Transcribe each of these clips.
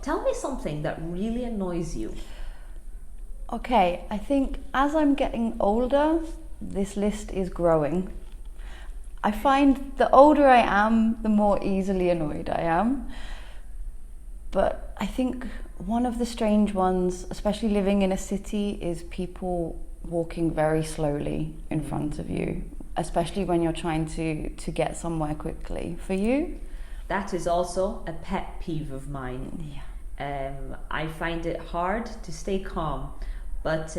tell me something that really annoys you. Okay, I think as I'm getting older, this list is growing. I find the older I am, the more easily annoyed I am. But I think one of the strange ones, especially living in a city, is people walking very slowly in front of you, especially when you're trying to get somewhere quickly. For you? That is also a pet peeve of mine. Yeah. I find it hard to stay calm, but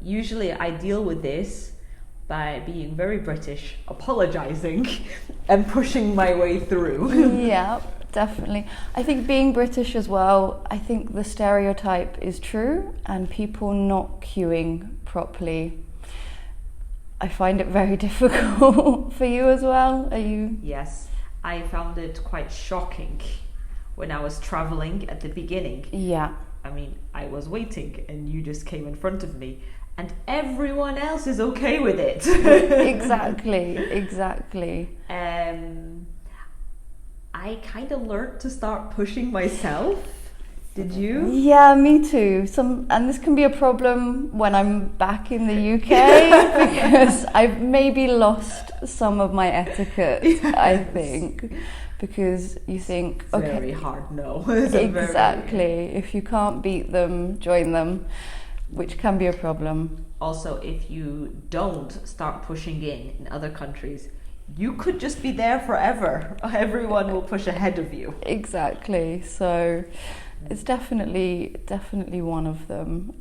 usually I deal with this by being very British, apologising and pushing my way through. Yeah, definitely. I think being British as well, I think the stereotype is true, and people not queuing properly, I find it very difficult. For you as well? Are you? Yes, I found it quite shocking when I was travelling at the beginning. Yeah. I mean, I was waiting and you just came in front of me and everyone else is okay with it. Exactly. I kind of learned to start pushing myself. Did you? Yeah, me too. And this can be a problem when I'm back in the UK because I've maybe lost some of my etiquette, yes. I think. Because you think, it's okay, very hard no. Exactly. If you can't beat them, join them, which can be a problem. Also, if you don't start pushing in other countries, you could just be there forever. Everyone will push ahead of you. Exactly. So it's definitely one of them.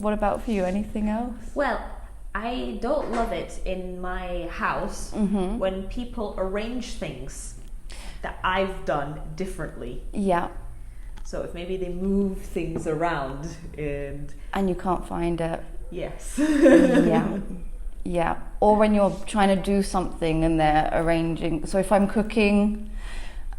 What about for you? Anything else? Well, I don't love it in my house when people arrange things that I've done differently. Yeah. So if maybe they move things around and you can't find it. Yes. Yeah. Or when you're trying to do something and they're arranging. So if I'm cooking,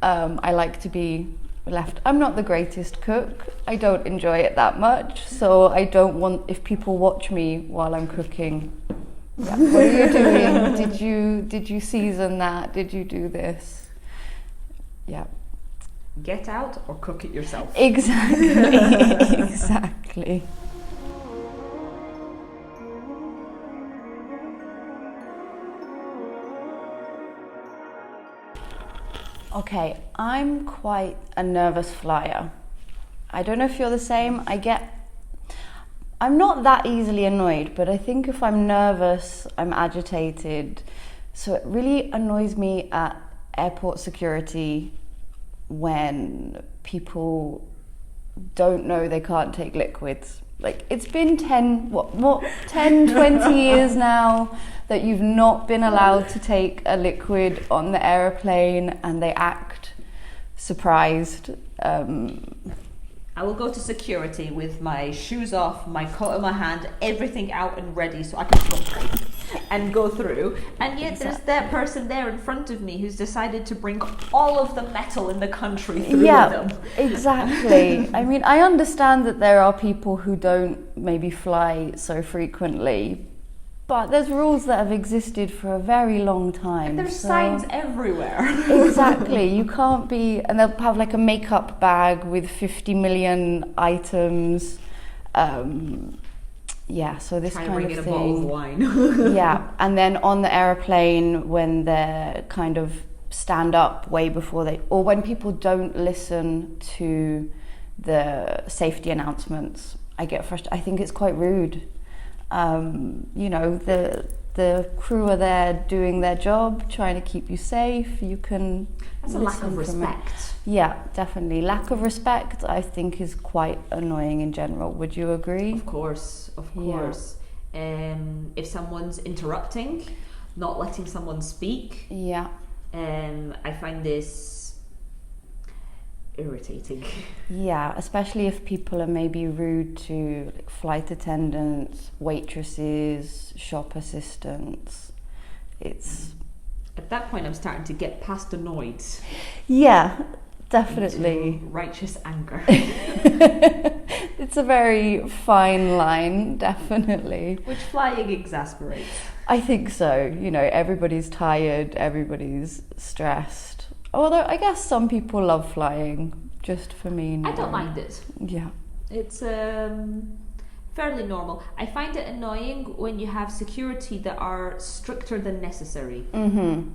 I like to be left. I'm not the greatest cook. I don't enjoy it that much. So I don't want, if people watch me while I'm cooking, yeah, what are you doing? Did you season that? Did you do this? Yeah. Get out or cook it yourself. Exactly. Okay, I'm quite a nervous flyer. I don't know if you're the same. I'm not that easily annoyed, but I think if I'm nervous, I'm agitated. So it really annoys me at airport security when people don't know they can't take liquids. Like, it's been 10, 20 years now that you've not been allowed to take a liquid on the aeroplane, and they act surprised. I will go to security with my shoes off, my coat in my hand, everything out and ready so I can concentrate and go through. And yet there's that person there in front of me who's decided to bring all of the metal in the country through them. Exactly. I mean, I understand that there are people who don't maybe fly so frequently, but there's rules that have existed for a very long time. And there's signs everywhere. Exactly. You can't be... And they'll have like a makeup bag with 50 million items. Yeah, so this kind of thing. Trying to bring in a bottle of wine. Yeah, and then on the aeroplane when they're kind of stand up way before they... Or when people don't listen to the safety announcements, I get frustrated. I think it's quite rude. The crew are there doing their job, trying to keep you safe. You can... That's a lack of respect. Yeah, definitely. Lack of respect, I think, is quite annoying in general. Would you agree? Of course. Yeah. If someone's interrupting, not letting someone speak. Yeah. I find this irritating. Yeah, especially if people are maybe rude to flight attendants, waitresses, shop assistants. It's... At that point I'm starting to get past annoyed. Yeah, definitely. Into righteous anger. It's a very fine line, definitely. Which flying exasperates. I think so. Everybody's tired, everybody's stressed. Although I guess some people love flying. just for me. No. I don't mind it. Yeah. It's fairly normal. I find it annoying when you have security that are stricter than necessary. Mm-hmm.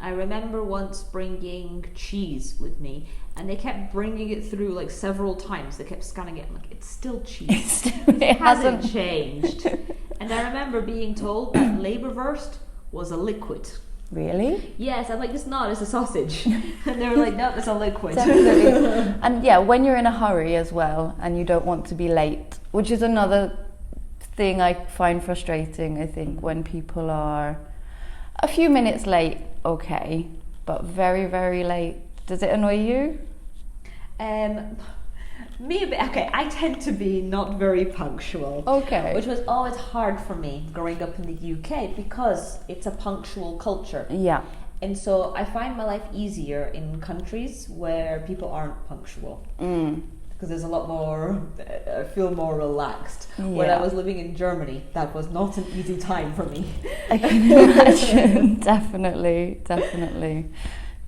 I remember once bringing cheese with me, and they kept bringing it through like several times. They kept scanning it. I'm like, it's still cheese. It hasn't changed. And I remember being told that Leberwurst was a liquid. Really? Yes, I'm like, it's not, it's a sausage. And they were like, no, it's a liquid. Definitely. And yeah, when you're in a hurry as well, and you don't want to be late, which is another thing I find frustrating, I think, when people are a few minutes late, okay, but very, very late. Does it annoy you? Me a bit. Okay, I tend to be not very punctual. Okay. Which was always hard for me growing up in the UK because it's a punctual culture. Yeah. And so I find my life easier in countries where people aren't punctual. Because there's a lot more, I feel more relaxed. Yeah. When I was living in Germany, that was not an easy time for me. I can imagine. Definitely.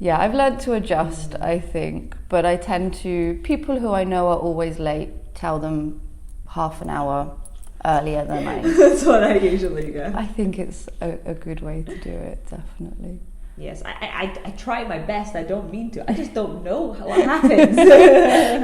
Yeah, I've learned to adjust, I think. But I tend to, people who I know are always late, tell them half an hour earlier than I. That's what I usually do. I think it's a good way to do it, definitely. Yes, I try my best. I don't mean to. I just don't know what happens.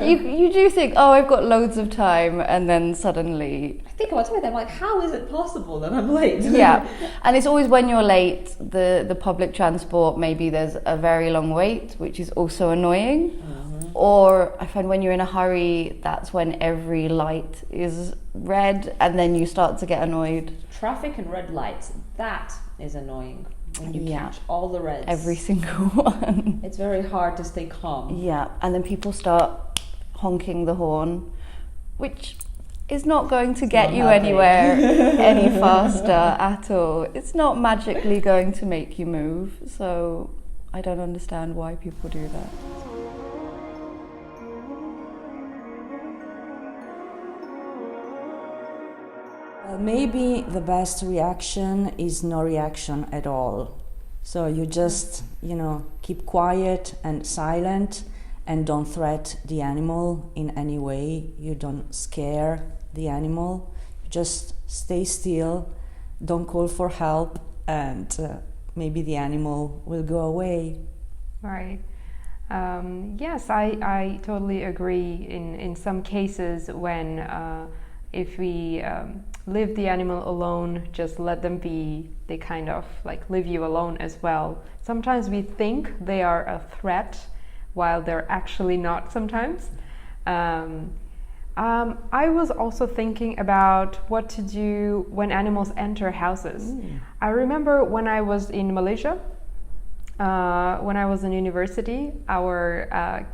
You do think, oh, I've got loads of time, and then suddenly... I think about it, I'm like, how is it possible that I'm late? Yeah, and it's always when you're late, the public transport, maybe there's a very long wait, which is also annoying. Mm-hmm. Or I find when you're in a hurry, that's when every light is red, and then you start to get annoyed. Traffic and red lights, that is annoying. When you catch all the reds. Every single one. It's very hard to stay calm. Yeah, and then people start honking the horn, which is not going to get you anywhere any faster at all. It's not magically going to make you move, so I don't understand why people do that. Maybe the best reaction is no reaction at all. So you just, keep quiet and silent and don't threat the animal in any way. You don't scare the animal. You just stay still, don't call for help, and maybe the animal will go away. Right. Yes, I totally agree. In some cases when if we leave the animal alone, just let them be, they kind of like leave you alone as well. Sometimes we think they are a threat while they're actually not sometimes. I was also thinking about what to do when animals enter houses. I remember when I was in Malaysia, when I was in university, our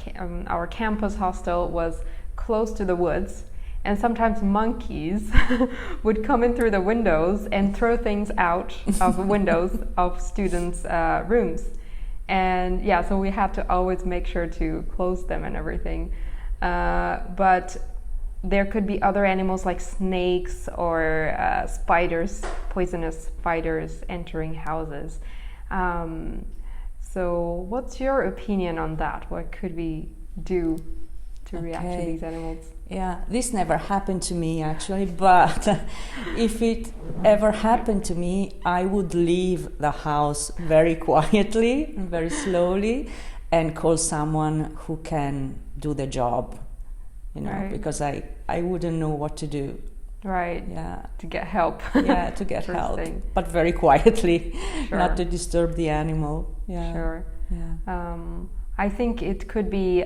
campus hostel was close to the woods. And sometimes monkeys would come in through the windows and throw things out of windows of students' rooms. And yeah, so we had to always make sure to close them and everything. But there could be other animals like snakes or spiders, poisonous spiders entering houses. So what's your opinion on that? What could we do to react to these animals? Yeah, this never happened to me actually, but if it ever happened to me, I would leave the house very quietly, very slowly, and call someone who can do the job, Right. because I wouldn't know what to do. Right. Yeah. To get help. Yeah, to get help, thing. but very quietly, Sure. not to disturb the animal. Yeah. Sure. Yeah. I think it could be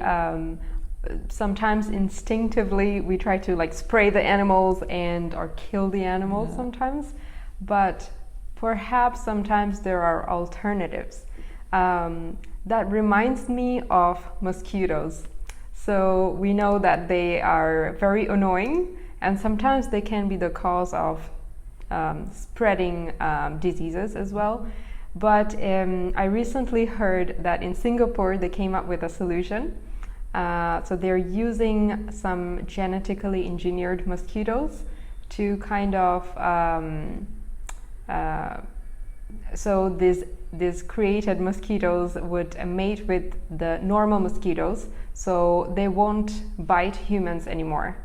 sometimes instinctively we try to like spray the animals or kill the animals sometimes, but perhaps sometimes there are alternatives. That reminds me of mosquitoes. So we know that they are very annoying, and sometimes they can be the cause of spreading diseases as well. But I recently heard that in Singapore they came up with a solution. So they're using some genetically engineered mosquitoes to kind of so these created mosquitoes would mate with the normal mosquitoes, so they won't bite humans anymore.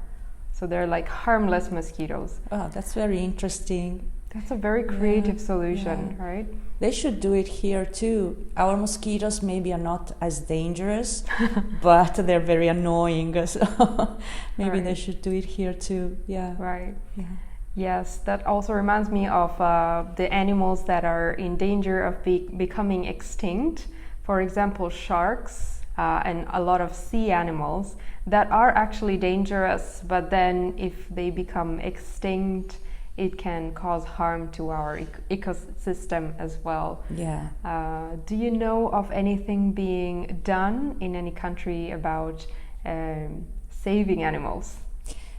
So they're like harmless mosquitoes. Oh, that's very interesting. That's a very creative solution, yeah. right? They should do it here too. Our mosquitoes maybe are not as dangerous, but they're very annoying. So maybe they should do it here too. Yeah. Right. Yeah. Yes, that also reminds me of the animals that are in danger of becoming extinct. For example, sharks and a lot of sea animals that are actually dangerous, but then if they become extinct, it can cause harm to our ecosystem as well. Yeah. Do you know of anything being done in any country about saving animals?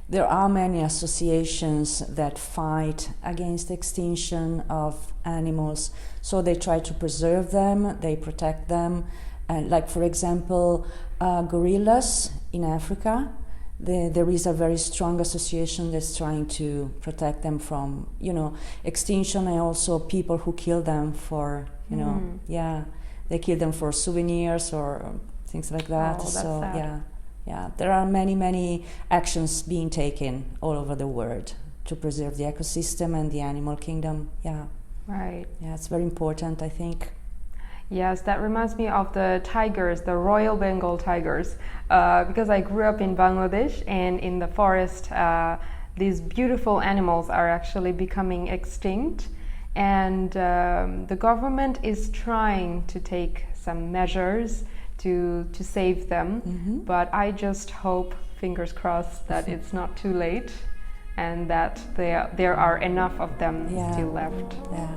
There are many associations that fight against extinction of animals. So they try to preserve them, they protect them. And like, for example, gorillas in Africa, there is a very strong association that's trying to protect them from, extinction, and also people who kill them for, they kill them for souvenirs or things like that. Oh, that's so sad. yeah, there are many actions being taken all over the world to preserve the ecosystem and the animal kingdom. Yeah. Right. Yeah, it's very important, I think. Yes, that reminds me of the tigers, the Royal Bengal tigers, because I grew up in Bangladesh, and in the forest, these beautiful animals are actually becoming extinct, and the government is trying to take some measures to save them, but I just hope, fingers crossed, that it's not too late and that there are enough of them still left. Yeah.